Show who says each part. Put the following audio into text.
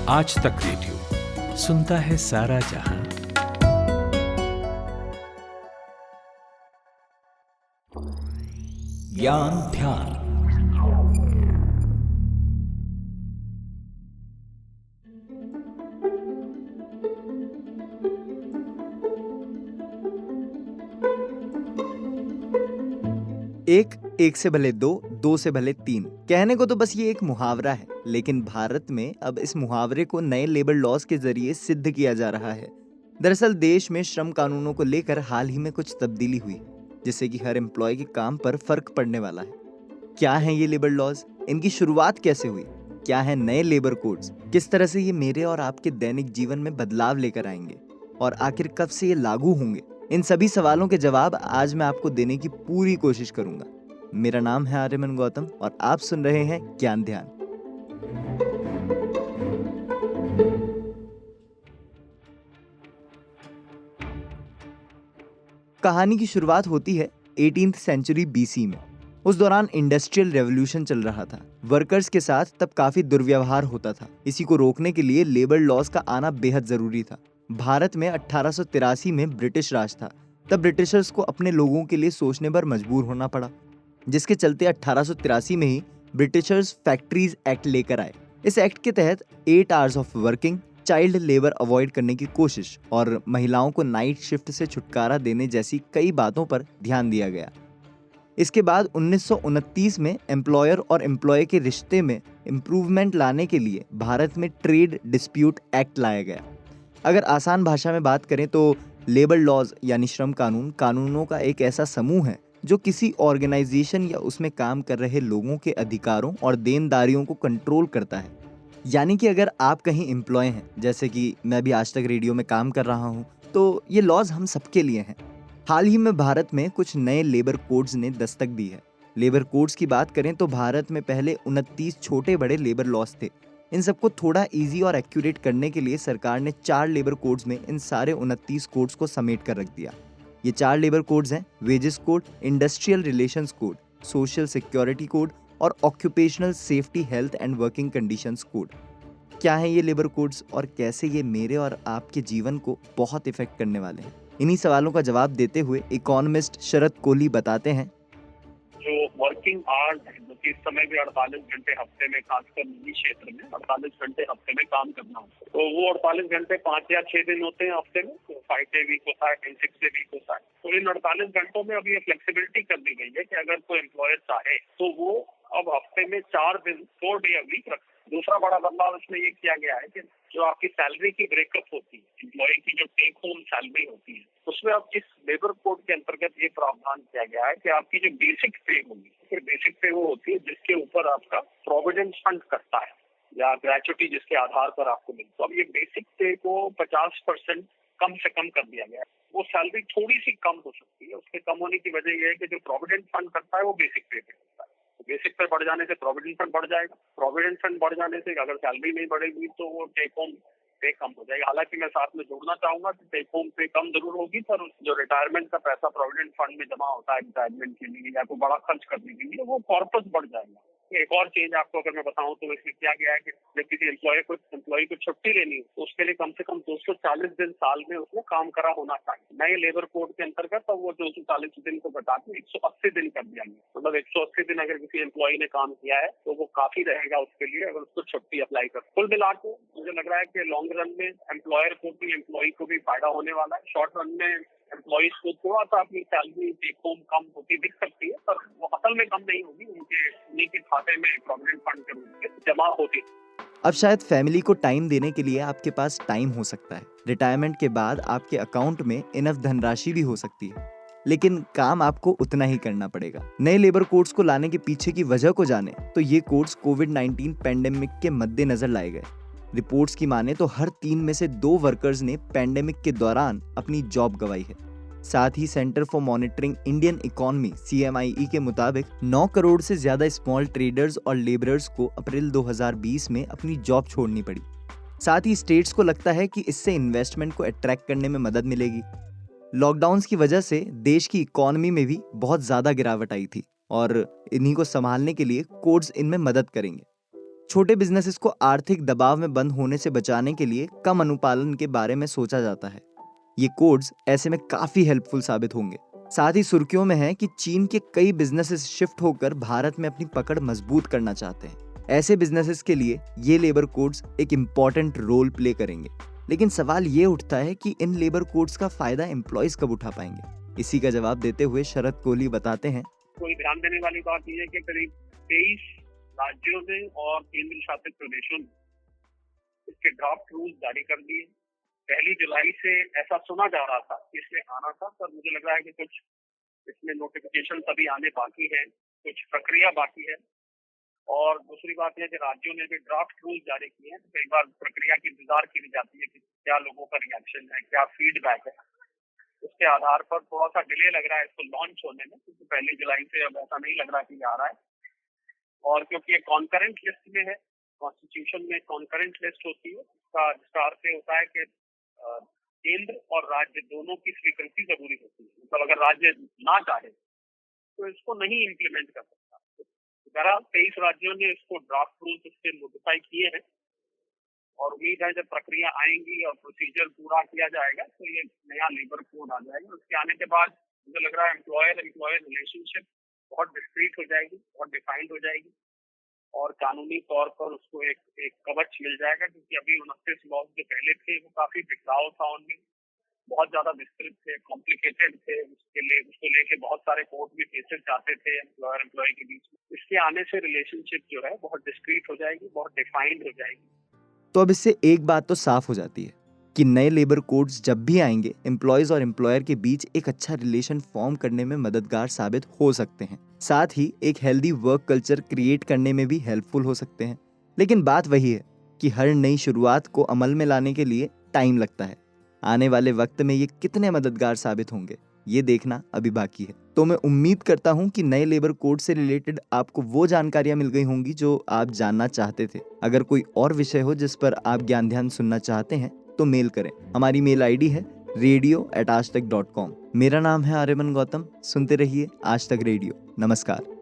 Speaker 1: आज तक रेडियो सुनता है सारा जहां। ज्ञान ध्यान।
Speaker 2: एक से भले दो, दो से भले तीन। कहने को तो बस ये एक मुहावरा है, लेकिन भारत में अब इस मुहावरे को नए लेबर लॉज के जरिए सिद्ध किया जा रहा है। दरअसल देश में श्रम कानूनों को लेकर हाल ही में कुछ तब्दीली हुई, जिससे कि हर एम्प्लॉय के काम पर फर्क पड़ने वाला है। क्या हैं ये लेबर लॉज? इनकी शुरुआत कैसे हुई? क्या है नए लेबर कोड्स? किस तरह से ये मेरे और आपके दैनिक जीवन में बदलाव लेकर आएंगे? और आखिर कब से ये लागू होंगे? इन सभी सवालों के जवाब आज मैं आपको देने की पूरी कोशिश करूंगा। मेरा नाम है आर्यमन गौतम और आप सुन रहे हैं ज्ञान ध्यान। कहानी की शुरुआत होती है 18th सेंचुरी BC में। उस दौरान इंडस्ट्रियल रेवोल्यूशन चल रहा था। वर्कर्स के साथ तब काफी दुर्व्यवहार होता था। इसी को रोकने के लिए लेबर लॉज का आना बेहद जरूरी था। भारत में 1883 में ब्रिटिश राज था। तब ब्रिटिशर्स को अपने लोगों के लिए सोचने पर मजबूर होना पड़ा, जिसके चलते 1883 में ही ब्रिटिशर्स फैक्ट्रीज एक्ट लेकर आए। इस एक्ट के तहत 8 hours of working, child labour avoid करने की कोशिश और महिलाओं को नाइट शिफ्ट से छुटकारा देने जैसी कई बातों पर ध्यान दिया गया। इसके बाद 1929 में एम्प्लॉयर और एम्प्लॉय के रिश्ते में इम्प्रूवमेंट लाने के लिए भारत में ट्रेड डिस्प्यूट एक्ट लाया गया। अगर आसान भाषा में बात करें तो लेबर लॉज यानी श्रम कानून कानूनों का एक ऐसा समूह है जो किसी ऑर्गेनाइजेशन या उसमें काम कर रहे लोगों के अधिकारों और देनदारियों को कंट्रोल करता है। यानी कि अगर आप कहीं एम्प्लॉय हैं, जैसे कि मैं भी आज तक रेडियो में काम कर रहा हूं, तो ये लॉज हम सबके लिए हैं। हाल ही में भारत में कुछ नए लेबर कोड्स ने दस्तक दी है। लेबर कोड्स की बात करें तो भारत में पहले 29 छोटे बड़े लेबर लॉज थे। इन सबको थोड़ा इजी और एक्यूरेट करने के लिए सरकार ने 4 लेबर कोड्स में इन सारे 29 कोड्स को समेट कर रख दिया। ये 4 लेबर कोड्स हैं: wages code, industrial relations code, social security code और occupational safety health and working conditions code. क्या है ये लेबर कोड्स और कैसे ये मेरे और आपके जीवन को बहुत इफेक्ट करने वाले हैं? इन्हीं सवालों का जवाब देते हुए इकोनॉमिस्ट शरद कोहली बताते हैं,
Speaker 3: जो वर्किंग आवर्स है, जो कि इस समय भी 48 घंटे हफ्ते में, खासकर निजी क्षेत्र में 48 घंटे हफ्ते में काम करना होता है, तो वो 48 घंटे 5 या 6 दिन होते हैं हफ्ते में। तो 5 डे वीक होता है, 6 डे वीक होता है। तो इन 48 घंटों में अब ये फ्लेक्सिबिलिटी कर दी गई है कि अगर कोई एम्प्लॉयर चाहे तो वो अब हफ्ते में 4 दिन 4 डे वीक रख। दूसरा बड़ा बदलाव इसमें ये किया गया है कि जो आपकी सैलरी की ब्रेकअप होती है, एम्प्लॉय की जो टेक होम सैलरी होती है, उसमें अब इस लेबर कोड के अंतर्गत ये प्रावधान किया गया है कि आपकी जो बेसिक पे होगी, फिर बेसिक पे वो होती है जिसके ऊपर आपका प्रोविडेंट फंड करता है या ग्रेचुटी जिसके आधार पर आपको मिलती है। तो अब ये बेसिक पे को 50% कम से कम कर दिया गया है। वो सैलरी थोड़ी सी कम हो सकती है। उसके कम होने की वजह यह है कि जो प्रोविडेंट फंड करता है वो बेसिक पे करता है। बेसिक पे बढ़ जाने से प्रोविडेंट फंड बढ़ जाएगा। प्रोविडेंट फंड बढ़ जाने से अगर सैलरी नहीं बढ़ेगी तो वो टेक होम पे कम हो जाएगा। हालांकि मैं साथ में जोड़ना चाहूंगा कि टेक होम पे कम जरूर होगी, पर जो रिटायरमेंट का पैसा प्रोविडेंट फंड में जमा होता है रिटायरमेंट के लिए या कोई बड़ा खर्च करने के लिए, वो कॉर्पस बढ़ जाएगा। एक और चीज आपको अगर मैं बताऊं तो इसमें क्या गया है कि जब किसी एम्प्लॉय को छुट्टी लेनी हो तो उसके लिए कम से कम 240 दिन साल में उसने काम करा होना चाहिए। नए लेबर कोड के अंतर्गत तो वो 240 दिन को घटा के 180 दिन कर दिया गया। मतलब 180 दिन अगर किसी एम्प्लॉय ने काम किया है तो वो काफी रहेगा उसके लिए अगर उसको छुट्टी अप्लाई कर। कुल मिला के मुझे लग रहा है कि लॉन्ग रन में एम्प्लॉयर को भी एम्प्लॉय को भी फायदा होने वाला है। शॉर्ट रन में एम्प्लॉइज को थोड़ा सा अपनी सैलरी टेक होम कम होती दिख सकती है, पर वो असल में कम नहीं होगी। उनके खाते में प्रोविडेंट फंड के रूप में जमा होती।
Speaker 2: अब शायद फैमिली को टाइम देने के लिए आपके पास टाइम हो सकता है। रिटायरमेंट के बाद आपके अकाउंट में इनफ धनराशि भी हो सकती है, लेकिन काम आपको उतना ही करना पड़ेगा। नए लेबर कोड्स को लाने के पीछे की वजह को जाने तो ये कोड्स कोविड-19 पैंडेमिक के मद्देनजर लाए गए। रिपोर्ट्स की माने तो हर 3 में से 2 वर्कर्स ने पैंडेमिक के दौरान अपनी जॉब गंवाई है। साथ ही centre for monitoring Indian economy CMIE के मुताबिक 9 करोड़ से ज्यादा स्मॉल ट्रेडर्स और लेबरर्स को अप्रैल 2020 में अपनी जॉब छोड़नी पड़ी। साथ ही स्टेट्स को लगता है कि इससे इन्वेस्टमेंट को अट्रैक्ट करने में मदद मिलेगी। लॉकडाउन्स की वजह से देश की इकोनॉमी में भी बहुत ज्यादा गिरावट आई थी और इन्हीं को संभालने के लिए कोड्स इनमें मदद करेंगे। छोटे बिजनेसेस को आर्थिक दबाव में बंद होने से बचाने के लिए कम अनुपालन के बारे में सोचा जाता है। ये कोड्स ऐसे में काफी हेल्पफुल साबित होंगे। साथ ही सुर्खियों में है कि चीन के कई बिजनेसेस शिफ्ट होकर भारत में अपनी पकड़ मजबूत करना चाहते हैं। ऐसे बिजनेसेस के लिए ये लेबर कोड्स एक इम्पॉर्टेंट रोल प्ले करेंगे। लेकिन सवाल ये उठता है कि इन लेबर कोड्स का फायदा एम्प्लॉयज कब उठा पाएंगे। इसी का जवाब देते हुए शरद कोहली बताते हैं,
Speaker 3: कोई ध्यान देने वाली बात यह है कि करीब 23 राज्यों ने और केंद्र शासित प्रदेशों ने इसके ड्राफ्ट रूल जारी कर दिए। 1 जुलाई से ऐसा सुना जा रहा था कि इसमें आना था, पर मुझे लग रहा है कि कुछ इसमें नोटिफिकेशन अभी आने बाकी है, कुछ प्रक्रिया बाकी है। और दूसरी बात यह कि राज्यों ने भी ड्राफ्ट रूल जारी किए हैं, तो कई बार प्रक्रिया की इंतजार की जाती है कि क्या लोगों का रिएक्शन है, क्या फीडबैक है। उसके आधार पर थोड़ा सा डिले लग रहा है इसको लॉन्च होने में, क्योंकि 1 जुलाई से अब ऐसा नहीं लग रहा कि आ रहा है। और क्योंकि ये कॉन्करेंट लिस्ट में है, कॉन्स्टिट्यूशन में कॉन्करेंट लिस्ट होती है, इसका अर्थ ये होता है कि केंद्र और राज्य दोनों की स्वीकृति जरूरी होती है। मतलब अगर राज्य ना चाहे तो इसको नहीं इम्प्लीमेंट कर सकता। बहरहाल 23 राज्यों ने इसको ड्राफ्ट रूल्स इसके नोटिफाई किए हैं और उम्मीद है जब प्रक्रिया आएंगी और प्रोसीजर पूरा किया जाएगा तो ये नया लेबर कोड आ जाएगा। उसके आने के बाद मुझे लग रहा है एम्प्लॉयर रिलेशनशिप बहुत डिस्क्रीट हो जाएगी, बहुत डिफाइंड हो जाएगी और कानूनी तौर पर उसको एक कवच मिल जाएगा, क्योंकि अभी 29 लॉज जो पहले थे वो काफी बिखराव था, उनमें बहुत ज्यादा विस्तृत थे, कॉम्प्लिकेटेड थे। उसको लेके बहुत सारे कोर्ट में केसेस जाते थे एम्प्लॉयर एम्प्लॉय के बीच में। इसके आने से रिलेशनशिप जो है बहुत डिस्क्रीट हो जाएगी, बहुत डिफाइंड हो जाएगी।
Speaker 2: तो अब इससे एक बात तो साफ हो जाती है कि नए लेबर कोड्स जब भी आएंगे एम्प्लॉयज और एम्प्लॉयर के बीच एक अच्छा रिलेशन फॉर्म करने में मददगार साबित हो सकते हैं। साथ ही एक हेल्दी वर्क कल्चर क्रिएट करने में भी हेल्पफुल हो सकते हैं। लेकिन बात वही है कि हर नई शुरुआत को अमल में लाने के लिए टाइम लगता है। आने वाले वक्त में ये कितने मददगार साबित होंगे ये देखना अभी बाकी है। तो मैं उम्मीद करता हूँ कि नए लेबर कोड से रिलेटेड आपको वो जानकारियां मिल गई होंगी जो आप जानना चाहते थे। अगर कोई और विषय हो जिस पर आप ज्ञान ध्यान सुनना चाहते हैं तो मेल करें। हमारी मेल आईडी है radio@aajtak.com। मेरा नाम है आर्यमन गौतम। सुनते रहिए आज तक रेडियो। नमस्कार।